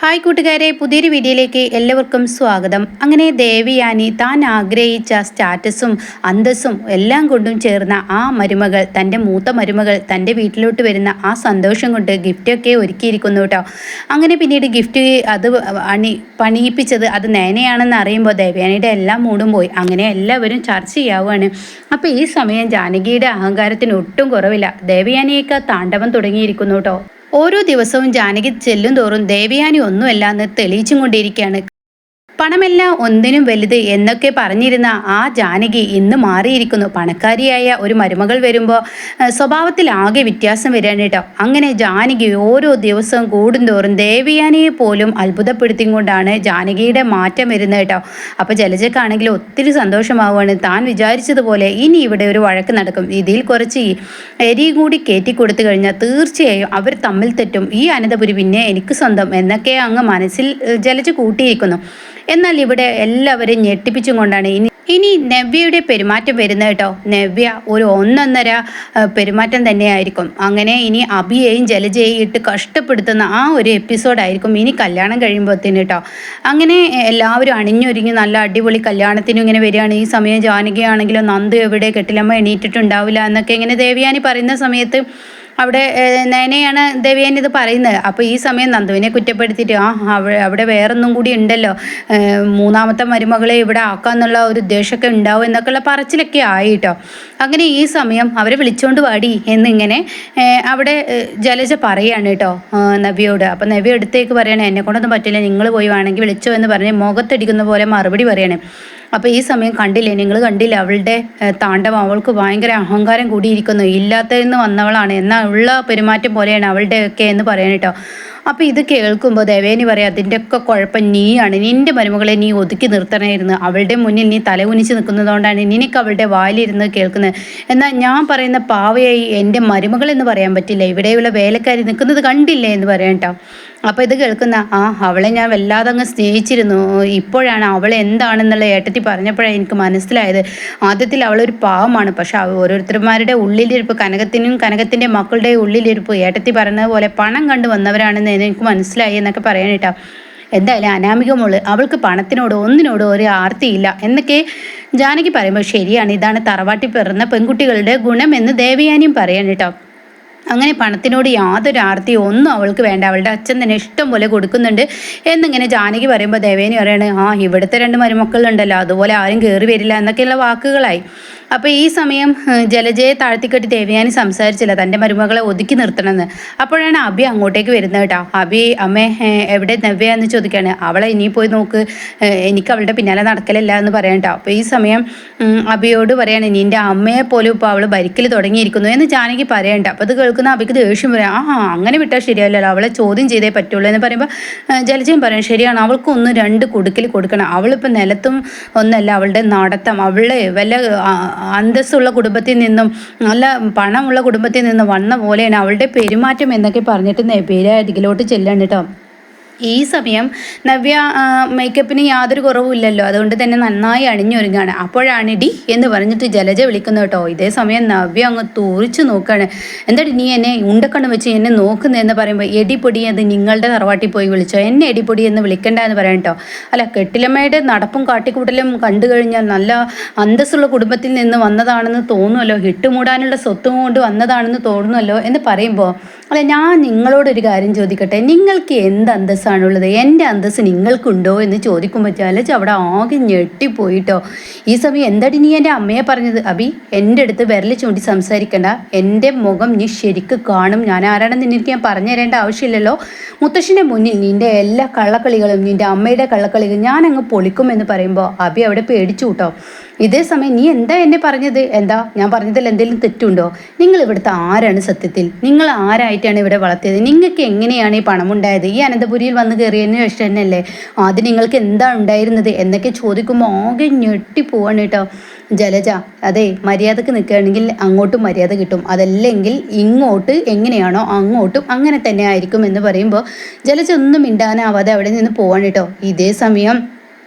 Hi കൂട്ടുകാരെ, പുതിയൊരു വീഡിയോയിലേക്ക് എല്ലാവർക്കും സ്വാഗതം. അങ്ങനെ ദേവയാനി താൻ ആഗ്രഹിച്ച സ്റ്റാറ്റസും അന്തസ്സും എല്ലാം കൊണ്ടും ചേർന്ന ആ മരുമകൾ, തൻ്റെ മൂത്ത മരുമകൾ തൻ്റെ വീട്ടിലോട്ട് വരുന്ന ആ സന്തോഷം കൊണ്ട് ഗിഫ്റ്റൊക്കെ ഒരുക്കിയിരിക്കുന്നു കേട്ടോ. അങ്ങനെ പിന്നീട് ഗിഫ്റ്റ് അത് പണിയിപ്പിച്ചത് അത് നയനയാണെന്ന് അറിയുമ്പോൾ ദേവയാനിയുടെ എല്ലാം മൂടും പോയി. അങ്ങനെ എല്ലാവരും ചർച്ച ചെയ്യാവുകയാണ്. അപ്പോൾ ഈ സമയം ജാനകിയുടെ അഹങ്കാരത്തിന് ഒട്ടും കുറവില്ല. ദേവയാനിയൊക്കെ താണ്ഡവം തുടങ്ങിയിരിക്കുന്നു കേട്ടോ. ഓരോ ദിവസവും ജാനകി ചെല്ലും തോറും ദേവയാനി ഒന്നുമല്ല എന്ന് തെളിയിച്ചും കൊണ്ടിരിക്കുകയാണ്. പണമെല്ലാം ഒന്നിനും വലുത് എന്നൊക്കെ പറഞ്ഞിരുന്ന ആ ജാനകി ഇന്ന് മാറിയിരിക്കുന്നു. പണക്കാരിയായ ഒരു മരുമകൾ വരുമ്പോൾ സ്വഭാവത്തിൽ ആകെ വ്യത്യാസം വരികയാണ് കേട്ടോ. അങ്ങനെ ജാനകി ഓരോ ദിവസവും കൂടുന്തോറും ദേവയാനിയെ പോലും അത്ഭുതപ്പെടുത്തിക്കൊണ്ടാണ് ജാനകിയുടെ മാറ്റം വരുന്നത് കേട്ടോ. അപ്പോൾ ജലജക്കാണെങ്കിൽ ഒത്തിരി സന്തോഷമാവുകയാണ്. താൻ വിചാരിച്ചതുപോലെ ഇനി ഇവിടെ ഒരു വഴക്ക് നടക്കും, ഇതിൽ കുറച്ച് എരി കൂടി കയറ്റി കൊടുത്തു കഴിഞ്ഞാൽ തീർച്ചയായും അവർ തമ്മിൽ തെറ്റും, ഈ അനന്തപുരി പിന്നെ എനിക്ക് സ്വന്തം എന്നൊക്കെ അങ്ങ് മനസ്സിൽ ജലജ കൂട്ടിയിരിക്കുന്നു. എന്നാൽ ഇവിടെ എല്ലാവരെയും ഞെട്ടിപ്പിച്ചും കൊണ്ടാണ് ഇനി നവ്യയുടെ പെരുമാറ്റം വരുന്നത് കേട്ടോ. നവ്യ ഒരു ഒന്നൊന്നര പെരുമാറ്റം തന്നെയായിരിക്കും. അങ്ങനെ ഇനി അഭിയെയും ജലജയെയും ഇട്ട് കഷ്ടപ്പെടുത്തുന്ന ആ ഒരു എപ്പിസോഡായിരിക്കും ഇനി കല്യാണം കഴിയുമ്പോഴത്തേന് കേട്ടോ. അങ്ങനെ എല്ലാവരും അണിഞ്ഞൊരുങ്ങി നല്ല അടിപൊളി കല്യാണത്തിനും ഇങ്ങനെ വരികയാണ്. ഈ സമയം ജാനകിയാണെങ്കിലും നന്ദു എവിടെ, കെട്ടിലമ്മ എണീറ്റിട്ടുണ്ടാവില്ല എന്നൊക്കെ ഇങ്ങനെ ദേവയാനി പറയുന്ന സമയത്ത് അവിടെ നയനയാണ് ദേവയാനി ഇത് പറയുന്നത്. അപ്പോൾ ഈ സമയം നന്ദുവിനെ കുറ്റപ്പെടുത്തിയിട്ട് അവിടെ വേറൊന്നും കൂടി ഉണ്ടല്ലോ, മൂന്നാമത്തെ മരുമകളെ ഇവിടെ ആക്കാന്നുള്ള ഒരു ഉദ്ദേശമൊക്കെ ഉണ്ടാവും എന്നൊക്കെയുള്ള പറച്ചിലൊക്കെ ആയിട്ടോ. അങ്ങനെ ഈ സമയം അവരെ വിളിച്ചുകൊണ്ട് വാടി എന്നിങ്ങനെ അവിടെ ജലജ പറയുകയാണ് കേട്ടോ നവ്യയോട്. അപ്പോൾ നവ്യ അടുത്തേക്ക് പറയണേ, എന്നെ കൊണ്ടൊന്നും പറ്റില്ല, നിങ്ങൾ പോയി വേണമെങ്കിൽ വിളിച്ചോ എന്ന് പറഞ്ഞ് മുഖത്തടിക്കുന്ന പോലെ മറുപടി പറയണേ. അപ്പോൾ ഈ സമയം കണ്ടില്ലേ, നിങ്ങൾ കണ്ടില്ല അവളുടെ താണ്ഡവം, അവൾക്ക് ഭയങ്കര അഹങ്കാരം കൂടിയിരിക്കുന്നു, ഇല്ലാത്തതെന്ന് വന്നവളാണ്, എന്നാൽ ഉള്ള പെരുമാറ്റം പോലെയാണ് അവളുടെയൊക്കെ എന്ന് പറയാൻ കേട്ടോ. അപ്പോൾ ഇത് കേൾക്കുമ്പോൾ ദേവേനി പറയാം, അതിൻ്റെയൊക്കെ കുഴപ്പം നീയാണ്, നിൻ്റെ മരുമകളെ നീ ഒതുക്കി നിർത്തണമായിരുന്നു, അവളുടെ മുന്നിൽ നീ തലകുനിച്ച് നിൽക്കുന്നതുകൊണ്ടാണ് നിനക്ക് അവളുടെ വായിലിരുന്ന് കേൾക്കുന്നത്. എന്നാൽ ഞാൻ പറയുന്ന പാവയായി എൻ്റെ മരുമകൾ എന്ന് പറയാൻ പറ്റില്ല, ഇവിടെയുള്ള വേലക്കാരി നിൽക്കുന്നത് കണ്ടില്ലേ എന്ന് പറയാം കേട്ടോ. അപ്പോൾ ഇത് കേൾക്കുന്ന അവളെ ഞാൻ വല്ലാതെ അങ്ങ് സ്നേഹിച്ചിരുന്നു, ഇപ്പോഴാണ് അവൾ എന്താണെന്നുള്ള ഏട്ടത്തി പറഞ്ഞപ്പോഴാണ് എനിക്ക് മനസ്സിലായത്. ആദ്യത്തിൽ അവളൊരു പാവമാണ്, പക്ഷെ ഓരോരുത്തർമാരുടെ ഉള്ളിലിരിപ്പ്, കനകത്തിൻ്റെ മക്കളുടെ ഉള്ളിലിരിപ്പ് ഏട്ടത്തി പറഞ്ഞത് പോലെ പണം കണ്ടു വന്നവരാണെന്ന് എനിക്ക് മനസ്സിലായി എന്നൊക്കെ പറയാൻ കേട്ടോ. എന്തായാലും അനാമിക മോള്, അവൾക്ക് പണത്തിനോടോ ഒന്നിനോടോ ഒരു ആർത്തിയില്ല എന്നൊക്കെ ജാനകി പറയുമ്പോൾ ശരിയാണ്, ഇതാണ് തറവാട്ടി പിറന്ന പെൺകുട്ടികളുടെ ഗുണമെന്ന് ദേവയാനിയും പറയാൻ കേട്ടോ. അങ്ങനെ പണത്തിനോട് യാതൊരു ആർത്തിയും ഒന്നും അവൾക്ക് വേണ്ട, അവളുടെ അച്ഛൻ തന്നെ ഇഷ്ടം പോലെ കൊടുക്കുന്നുണ്ട് എന്നിങ്ങനെ ജാനകി പറയുമ്പോൾ ദേവേനി പറയാണ്, ഇവിടുത്തെ 2 മരുമക്കളുണ്ടല്ലോ, അതുപോലെ ആരും കയറി വരില്ല എന്നൊക്കെയുള്ള വാക്കുകളായി. അപ്പോൾ ഈ സമയം ജലജയെ താഴ്ത്തിക്കെട്ടി ദേവയാനി സംസാരിച്ചില്ല, തൻ്റെ മരുമകളെ ഒതുക്കി നിർത്തണമെന്ന്. അപ്പോഴാണ് അബി അങ്ങോട്ടേക്ക് വരുന്നത് കേട്ടോ. അബി, അമ്മേ എവിടെ നവ്യ എന്ന് ചോദിക്കുകയാണ്. അവളെ ഇനി പോയി നോക്ക്, എനിക്ക് അവളുടെ പിന്നാലെ നടക്കലില്ല എന്ന് പറയാം കേട്ടോ. അപ്പോൾ ഈ സമയം അബിയോട് പറയാണ്, നിൻ്റെ അമ്മയെ പോലും ഇപ്പോൾ അവൾ ഭരിക്കൽ തുടങ്ങിയിരിക്കുന്നു എന്ന് ജാനകി പറയണ്ട. അപ്പോൾ അത് കേൾക്കുന്ന അബിക്ക് ദേഷ്യം പറയാം, അങ്ങനെ വിട്ടാൽ ശരിയല്ലല്ലോ, അവളെ ചോദ്യം ചെയ്തേ പറ്റുള്ളൂ എന്ന് പറയുമ്പോൾ ജലജയും പറയാം, ശരിയാണ്, അവൾക്കൊന്ന് 2 കൊടുക്കൽ കൊടുക്കണം, അവളിപ്പോൾ നിലത്തും ഒന്നല്ല, അവളുടെ നടത്തം, അവളെ വല്ല അന്തസ്സുള്ള കുടുംബത്തിൽ നിന്നും നല്ല പണമുള്ള കുടുംബത്തിൽ നിന്നും വന്ന പോലെയാണ് അവളുടെ പെരുമാറ്റം എന്നൊക്കെ പറഞ്ഞിട്ട് നവ്യയുടെ അരികിലോട്ട് ചെല്ലാണ് കേട്ടോ. ഈ സമയം നവ്യ മേക്കപ്പിന് യാതൊരു കുറവുമില്ലല്ലോ, അതുകൊണ്ട് തന്നെ നന്നായി അണിഞ്ഞൊരുങ്ങാണ്. അപ്പോഴാണ് ഡി എന്ന് പറഞ്ഞിട്ട് ജലജ വിളിക്കുന്നത് കേട്ടോ. ഇതേ സമയം നവ്യ അങ്ങ് തൂറിച്ച് നോക്കുകയാണ്. എന്താടി നീ എന്നെ ഉണ്ടക്കണ്ണ് വെച്ച് എന്നെ നോക്കുന്നതെന്ന് പറയുമ്പോൾ, എടിപ്പൊടി അത് നിങ്ങളുടെ തറവാട്ടിൽ പോയി വിളിച്ചോ, എന്നെ എടിപ്പൊടി എന്ന് വിളിക്കണ്ട എന്ന് പറയാം കേട്ടോ. അല്ല, കെട്ടിലമ്മയുടെ നടപ്പും കാട്ടിക്കൂട്ടലും കണ്ടു കഴിഞ്ഞാൽ നല്ല അന്തസ്സുള്ള കുടുംബത്തിൽ നിന്ന് വന്നതാണെന്ന് തോന്നുമല്ലോ, ഇട്ടുമൂടാനുള്ള സ്വത്തും കൊണ്ട് വന്നതാണെന്ന് തോന്നുമല്ലോ എന്ന് പറയുമ്പോൾ, അല്ല ഞാൻ നിങ്ങളോടൊരു കാര്യം ചോദിക്കട്ടെ, നിങ്ങൾക്ക് എന്ത് അന്തസ്സാണുള്ളത്, എൻ്റെ അന്തസ്സ് നിങ്ങൾക്കുണ്ടോ എന്ന് ചോദിക്കുമ്പോൾ ജലജ അവിടെ ആകെ ഞെട്ടിപ്പോയിട്ടോ. ഈ സമയം എന്താടി നീ എൻ്റെ അമ്മയെ പറഞ്ഞത്? അബി, എൻ്റെ അടുത്ത് വിരൽ ചൂണ്ടി സംസാരിക്കണ്ട, എൻ്റെ മുഖം നീ ശരിക്ക് കാണും, ഞാൻ ആരാണെന്ന് നിനക്ക് ഞാൻ പറഞ്ഞു തരേണ്ട ആവശ്യമില്ലല്ലോ. മുത്തശ്ശിൻ്റെ മുന്നിൽ നിൻ്റെ എല്ലാ കള്ളക്കളികളും, നിൻ്റെ അമ്മയുടെ കള്ളക്കളികളും ഞാൻ അങ്ങ് പൊളിക്കുമെന്ന് പറയുമ്പോൾ അബി അവിടെ പേടിച്ചു കേട്ടോ. ഇതേ സമയം നീ എന്താ എന്നെ പറഞ്ഞത്, എന്താ ഞാൻ പറഞ്ഞതിൽ എന്തെങ്കിലും തെറ്റുണ്ടോ? നിങ്ങൾ ഇവിടുത്തെ ആരാണ് സത്യത്തിൽ, നിങ്ങൾ ആരായിട്ടാണ് ഇവിടെ വളർത്തിയത്, നിങ്ങൾക്ക് എങ്ങനെയാണ് ഈ പണമുണ്ടായത്, ഈ അനന്തപുരിയിൽ വന്ന് കയറിയതിന് ശേഷം തന്നെയല്ലേ, ആദ്യം നിങ്ങൾക്ക് എന്താണ് ഉണ്ടായിരുന്നത് എന്നൊക്കെ ചോദിക്കുമ്പോൾ ആകെ ഞെട്ടിപ്പോവാണ് കേട്ടോ ജലജ. അതെ, മര്യാദക്ക് നിൽക്കുകയാണെങ്കിൽ അങ്ങോട്ടും മര്യാദ കിട്ടും, അതല്ലെങ്കിൽ ഇങ്ങോട്ട് എങ്ങനെയാണോ അങ്ങോട്ടും അങ്ങനെ തന്നെ ആയിരിക്കും എന്ന് പറയുമ്പോൾ ജലജ ഒന്നും മിണ്ടാനാവാതെ അവിടെ നിന്ന് പോവാണ് കേട്ടോ. ഇതേ സമയം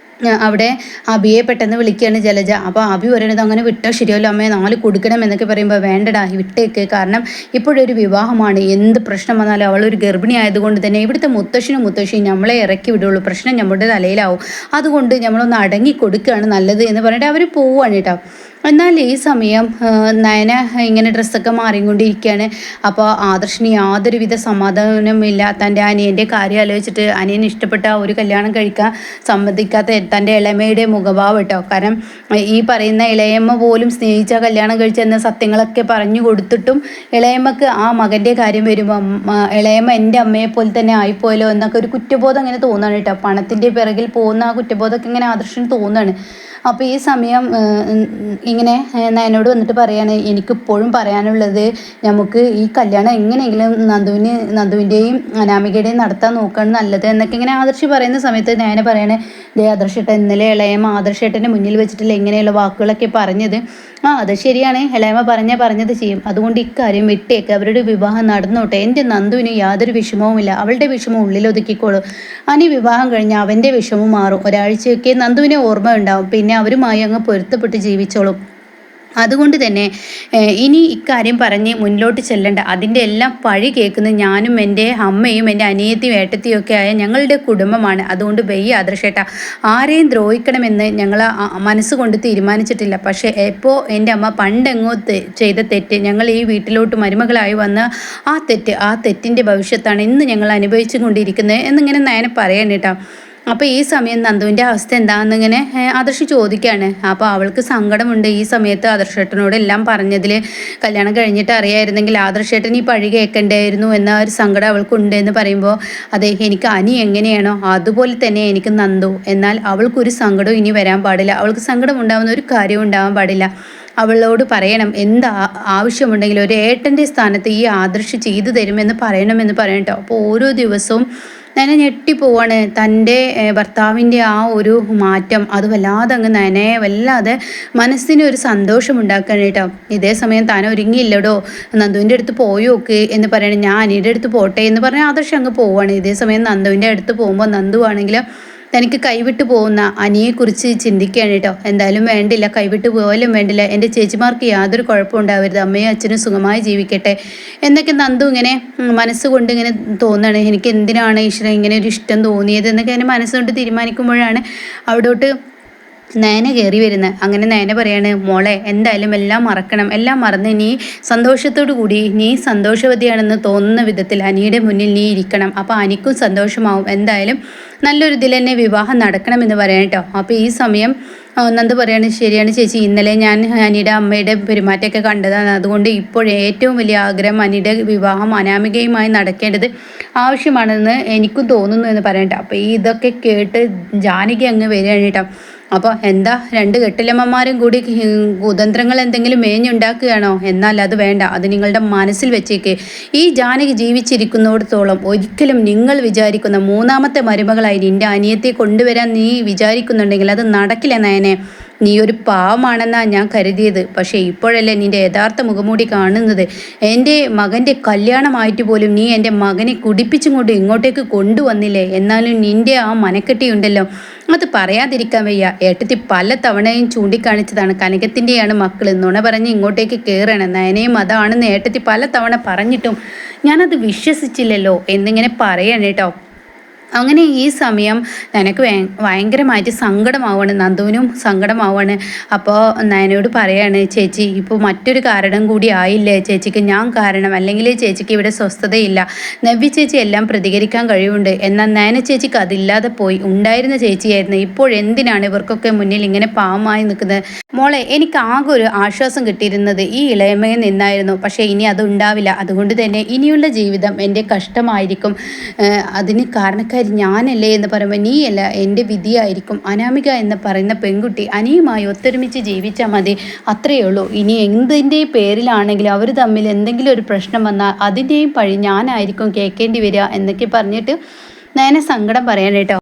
അവിടെ അബിയെ പെട്ടെന്ന് വിളിക്കുകയാണ് ജലജ. അപ്പോൾ അബി പറയണത് അങ്ങനെ വിട്ടാൽ ശരിയല്ലോ അമ്മേ, 4 കൊടുക്കണം എന്നൊക്കെ പറയുമ്പോൾ വേണ്ടടാ വിട്ടേക്ക്, കാരണം ഇപ്പോഴൊരു വിവാഹമാണ്, എന്ത് പ്രശ്നം വന്നാലും അവളൊരു ഗർഭിണി ആയതുകൊണ്ട് തന്നെ ഇവിടുത്തെ മുത്തശ്ശിയും നമ്മളെ ഇറക്കി വിടുള്ളൂ, പ്രശ്നം നമ്മുടെ തലയിലാവും, അതുകൊണ്ട് നമ്മളൊന്ന് അടങ്ങി കൊടുക്കുകയാണ് നല്ലത് എന്ന് പറഞ്ഞിട്ട് അവർ പോവുകയാണ് കേട്ടോ. എന്നാൽ ഈ സമയം നയന ഇങ്ങനെ ഡ്രസ്സൊക്കെ മാറിക്കൊണ്ടിരിക്കുകയാണ്. അപ്പോൾ ആദർശിന് യാതൊരുവിധ സമാധാനമില്ല. തൻ്റെ അനിയൻ്റെ കാര്യം ആലോചിച്ചിട്ട് അനിയന് ഇഷ്ടപ്പെട്ട ഒരു കല്യാണം കഴിക്കാൻ സമ്മതിക്കാത്ത തൻ്റെ ഇളയമ്മയുടെ മുഖഭാവം കേട്ടോ. കാരണം ഈ പറയുന്ന ഇളയമ്മ പോലും സ്നേഹിച്ച കല്യാണം കഴിച്ചെന്ന സത്യങ്ങളൊക്കെ പറഞ്ഞു കൊടുത്തിട്ടും ഇളയമ്മക്ക് ആ മകൻ്റെ കാര്യം വരുമ്പോൾ ഇളയമ്മ എൻ്റെ അമ്മയെ പോലെ തന്നെ ആയിപ്പോയല്ലോ എന്നൊക്കെ ഒരു കുറ്റബോധം അങ്ങനെ തോന്നുകയാണ് കേട്ടോ. പണത്തിൻ്റെ പിറകിൽ പോകുന്ന ആ കുറ്റബോധമൊക്കെ ഇങ്ങനെ ആദർശിന് തോന്നുകയാണ്. അപ്പോൾ ഈ സമയം ഇങ്ങനെ നയനോട് വന്നിട്ട് പറയാണ്, എനിക്കിപ്പോഴും പറയാനുള്ളത് നമുക്ക് ഈ കല്യാണം എങ്ങനെയെങ്കിലും നന്ദുവിൻ്റെയും അനാമികയുടെയും നടത്താൻ നോക്കുകയാണ് നല്ലത് എന്നൊക്കെ ഇങ്ങനെ ആദർശ് പറയുന്ന സമയത്ത് നയന പറയണേ, ദേ ആദർശേട്ടൻ ഇന്നലെ ഇളയമ്മ ആദർശേട്ടൻ്റെ മുന്നിൽ വെച്ചിട്ടില്ല ഇങ്ങനെയുള്ള വാക്കുകളൊക്കെ പറഞ്ഞത്. അത് ശരിയാണ്, ഇളയമ്മ പറഞ്ഞത് ചെയ്യും, അതുകൊണ്ട് ഇക്കാര്യം വിട്ടേക്ക്, അവരുടെ വിവാഹം നടന്നോട്ടെ, എൻ്റെ നന്ദുവിന് യാതൊരു വിഷമവുമില്ല, അവളുടെ വിഷമം ഉള്ളിലൊതുക്കിക്കോളൂ, അനി വിവാഹം കഴിഞ്ഞാൽ അവൻ്റെ വിഷമം മാറും, ഒരാഴ്ചയൊക്കെ നന്ദുവിനെ ഓർമ്മ ഉണ്ടാവും, പിന്നെ അവരുമായി അങ്ങ് പൊരുത്തപ്പെട്ട് ജീവിച്ചോളും. അതുകൊണ്ട് തന്നെ ഇനി ഇക്കാര്യം പറഞ്ഞ് മുന്നോട്ട് ചെല്ലണ്ട, അതിൻ്റെ എല്ലാം പഴി കേൾക്കുന്നത് ഞാനും എൻ്റെ അമ്മയും എൻ്റെ അനിയത്തിയും ഏട്ടത്തിയും ഒക്കെ ആയ ഞങ്ങളുടെ കുടുംബമാണ്. അതുകൊണ്ട് വയ്യ ആദർശേട്ട, ആരെയും ദ്രോഹിക്കണമെന്ന് ഞങ്ങൾ മനസ്സുകൊണ്ട് തീരുമാനിച്ചിട്ടില്ല. പക്ഷേ എപ്പോൾ എൻ്റെ അമ്മ പണ്ടെങ്ങോ ചെയ്ത തെറ്റ്, ഞങ്ങൾ ഈ വീട്ടിലോട്ട് മരുമകളായി വന്ന ആ തെറ്റിൻ്റെ ഭവിഷ്യത്താണ് ഇന്ന് ഞങ്ങൾ അനുഭവിച്ചു കൊണ്ടിരിക്കുന്നത് എന്നിങ്ങനെ നയന പറയണം കേട്ടോ. അപ്പോൾ ഈ സമയം നന്ദുവിൻ്റെ അവസ്ഥ എന്താണെന്നിങ്ങനെ ആദർശ് ചോദിക്കുകയാണ്. അപ്പോൾ അവൾക്ക് സങ്കടമുണ്ട് ഈ സമയത്ത് ആദർശേട്ടനോട് എല്ലാം പറഞ്ഞതിൽ. കല്യാണം കഴിഞ്ഞിട്ട് അറിയായിരുന്നെങ്കിൽ ആദർശേട്ടൻ ഈ പഴി കേൾക്കണ്ടായിരുന്നു എന്ന ഒരു സങ്കടം അവൾക്കുണ്ട് എന്ന് പറയുമ്പോൾ, അതെ എനിക്ക് അനി എങ്ങനെയാണോ അതുപോലെ തന്നെ എനിക്ക് നന്ദു, എന്നാൽ അവൾക്കൊരു സങ്കടവും ഇനി വരാൻ പാടില്ല, അവൾക്ക് സങ്കടം ഉണ്ടാകുന്ന ഒരു കാര്യവും ഉണ്ടാവാൻ പാടില്ല. അവളോട് പറയണം, എന്ത് ആവശ്യമുണ്ടെങ്കിലും ഒരു ഏട്ടൻ്റെ സ്ഥാനത്ത് ഈ ആദർശ് ചെയ്തു തരുമെന്ന് പറയണമെന്ന് പറയട്ടോ. അപ്പോൾ ഓരോ ദിവസവും നയന ഞെട്ടിപ്പോവാണ്. തൻ്റെ ഭർത്താവിൻ്റെ ആ ഒരു മാറ്റം അത് വല്ലാതെ അങ്ങ് നയനയെ വല്ലാതെ മനസ്സിന് ഒരു സന്തോഷം ഉണ്ടാക്കാൻ കേട്ടോ. ഇതേ സമയം താൻ ഒരുങ്ങിയില്ലടോ, നന്ദുവിൻ്റെ അടുത്ത് പോയോക്ക് എന്ന് പറയണം. ഞാൻ അനിയുടെ അടുത്ത് പോട്ടെ എന്ന് പറഞ്ഞാൽ ആദർശം അങ്ങ് പോവാണ്. ഇതേ സമയം നന്ദുവിൻ്റെ അടുത്ത് പോകുമ്പോൾ നന്ദു ആണെങ്കിൽ തനിക്ക് കൈവിട്ട് പോകുന്ന അനിയെക്കുറിച്ച് ചിന്തിക്കുകയാണ് കേട്ടോ. എന്തായാലും വേണ്ടില്ല, കൈവിട്ട് പോയാലും വേണ്ടില്ല, എൻ്റെ ചേച്ചിമാർക്ക് യാതൊരു കുഴപ്പം ഉണ്ടാവരുത്, അമ്മയും അച്ഛനും സുഖമായി ജീവിക്കട്ടെ എന്നൊക്കെ നന്ദു ഇങ്ങനെ മനസ്സുകൊണ്ട് ഇങ്ങനെ തോന്നുകയാണ്. എനിക്ക് എന്തിനാണ് ഈശ്വരൻ ഇങ്ങനെ ഒരു ഇഷ്ടം തോന്നിയത് എന്നൊക്കെ അതിനെ മനസ്സുകൊണ്ട് തീരുമാനിക്കുമ്പോഴാണ് അവിടോട്ട് നയന കയറി വരുന്നത്. അങ്ങനെ നയന പറയാണ്, മോളെ എന്തായാലും എല്ലാം മറക്കണം, എല്ലാം മറന്ന് നീ സന്തോഷത്തോടു കൂടി നീ സന്തോഷവതിയാണെന്ന് തോന്നുന്ന വിധത്തിൽ അനിയുടെ മുന്നിൽ നീ ഇരിക്കണം, അപ്പോൾ അനിക്കും സന്തോഷമാവും, എന്തായാലും നല്ലൊരു ഇതിൽ തന്നെ വിവാഹം നടക്കണമെന്ന് പറയാം കേട്ടോ. അപ്പോൾ ഈ സമയം നന്ദു പറയാണ്, ശരിയാണ് ചേച്ചി, ഇന്നലെ ഞാൻ അനിയുടെ അമ്മയുടെ പെരുമാറ്റമൊക്കെ കണ്ടതാണ്, അതുകൊണ്ട് ഇപ്പോൾ ഏറ്റവും വലിയ ആഗ്രഹം അനിയുടെ വിവാഹം അനാമികയുമായി നടക്കേണ്ടത് ആവശ്യമാണെന്ന് എനിക്കും തോന്നുന്നു എന്ന് പറയട്ടെ. അപ്പോൾ ഇതൊക്കെ കേട്ട് ജാനകി അങ്ങ് വരികയാണ് കേട്ടോ. അപ്പോൾ എന്താ 2 കെട്ടിലമ്മമാരും കൂടി കുതന്ത്രങ്ങൾ എന്തെങ്കിലും മേഞ്ഞുണ്ടാക്കുകയാണോ? എന്നാൽ അത് വേണ്ട, അത് നിങ്ങളുടെ മനസ്സിൽ വെച്ചേക്ക്. ഈ ജാനകി ജീവിച്ചിരിക്കുന്നിടത്തോളം ഒരിക്കലും നിങ്ങൾ വിചാരിക്കുന്ന 3ാമത്തെ മരുമകളായി നിൻ്റെ അനിയത്തെ കൊണ്ടുവരാൻ നീ വിചാരിക്കുന്നുണ്ടെങ്കിൽ അത് നടക്കില്ല നയനെ. നീ ഒരു പാവമാണെന്നാണ് ഞാൻ കരുതിയത്, പക്ഷേ ഇപ്പോഴല്ലേ നിൻ്റെ യഥാർത്ഥ മുഖംമൂടി കാണുന്നത്. എൻ്റെ മകൻ്റെ കല്യാണമായിട്ട് പോലും നീ എൻ്റെ മകനെ കുടിപ്പിച്ചും കൊണ്ട് ഇങ്ങോട്ടേക്ക് കൊണ്ടുവന്നില്ലേ, എന്നാലും നിൻ്റെ ആ മനക്കെട്ടിയുണ്ടല്ലോ, അത് പറയാതിരിക്കാൻ വയ്യ. ഏട്ടത്തി പല തവണയും ചൂണ്ടിക്കാണിച്ചതാണ് കനകത്തിൻ്റെയാണ് മക്കൾ, നുണ പറഞ്ഞ് ഇങ്ങോട്ടേക്ക് കയറണം, നയനയും അതാണെന്ന് ഏട്ടത്തി പല തവണ പറഞ്ഞിട്ടും ഞാനത് വിശ്വസിച്ചില്ലല്ലോ എന്നിങ്ങനെ പറയണം കേട്ടോ. അങ്ങനെ ഈ സമയം നിനക്ക് ഭയങ്കരമായിട്ട് സങ്കടമാവാണ്, നന്ദുവിനും സങ്കടമാവാണ്. അപ്പോൾ നയനോട് പറയാണ്, ചേച്ചി ഇപ്പോൾ മറ്റൊരു കാരണം കൂടി ആയില്ലേ ചേച്ചിക്ക് ഞാൻ കാരണം, അല്ലെങ്കിൽ ചേച്ചിക്ക് ഇവിടെ സ്വസ്ഥതയില്ല. നവ്യ ചേച്ചി എല്ലാം പ്രതികരിക്കാൻ കഴിവുണ്ട്, എന്നാൽ നയന ചേച്ചിക്ക് അതില്ലാതെ പോയി. ഉണ്ടായിരുന്ന ചേച്ചിയായിരുന്നു, ഇപ്പോഴെന്തിനാണ് ഇവർക്കൊക്കെ മുന്നിൽ ഇങ്ങനെ പാവമായി നിൽക്കുന്നത്? മോളെ, എനിക്ക് ആകെ ഒരു ആശ്വാസം കിട്ടിയിരുന്നത് ഈ ഇളയമയിൽ നിന്നായിരുന്നു, പക്ഷേ ഇനി അതുണ്ടാവില്ല. അതുകൊണ്ട് തന്നെ ഇനിയുള്ള ജീവിതം എൻ്റെ കഷ്ടമായിരിക്കും. അതിന് കാരണക്കാരി ഞാനല്ലേ എന്ന് പറയുമ്പോൾ നീയല്ല, എൻ്റെ വിധിയായിരിക്കും. അനാമിക എന്ന് പറയുന്ന പെൺകുട്ടി അനിയുമായി ഒത്തൊരുമിച്ച് ജീവിച്ചാൽ മതി, അത്രയേ ഉള്ളൂ. ഇനി എന്തിൻ്റെ പേരിലാണെങ്കിലും അവർ തമ്മിൽ എന്തെങ്കിലും ഒരു പ്രശ്നം വന്നാൽ അതിൻ്റെയും പഴി ഞാനായിരിക്കും കേൾക്കേണ്ടി വരിക എന്നൊക്കെ പറഞ്ഞിട്ട് നയന സങ്കടം പറയാൻ കേട്ടോ.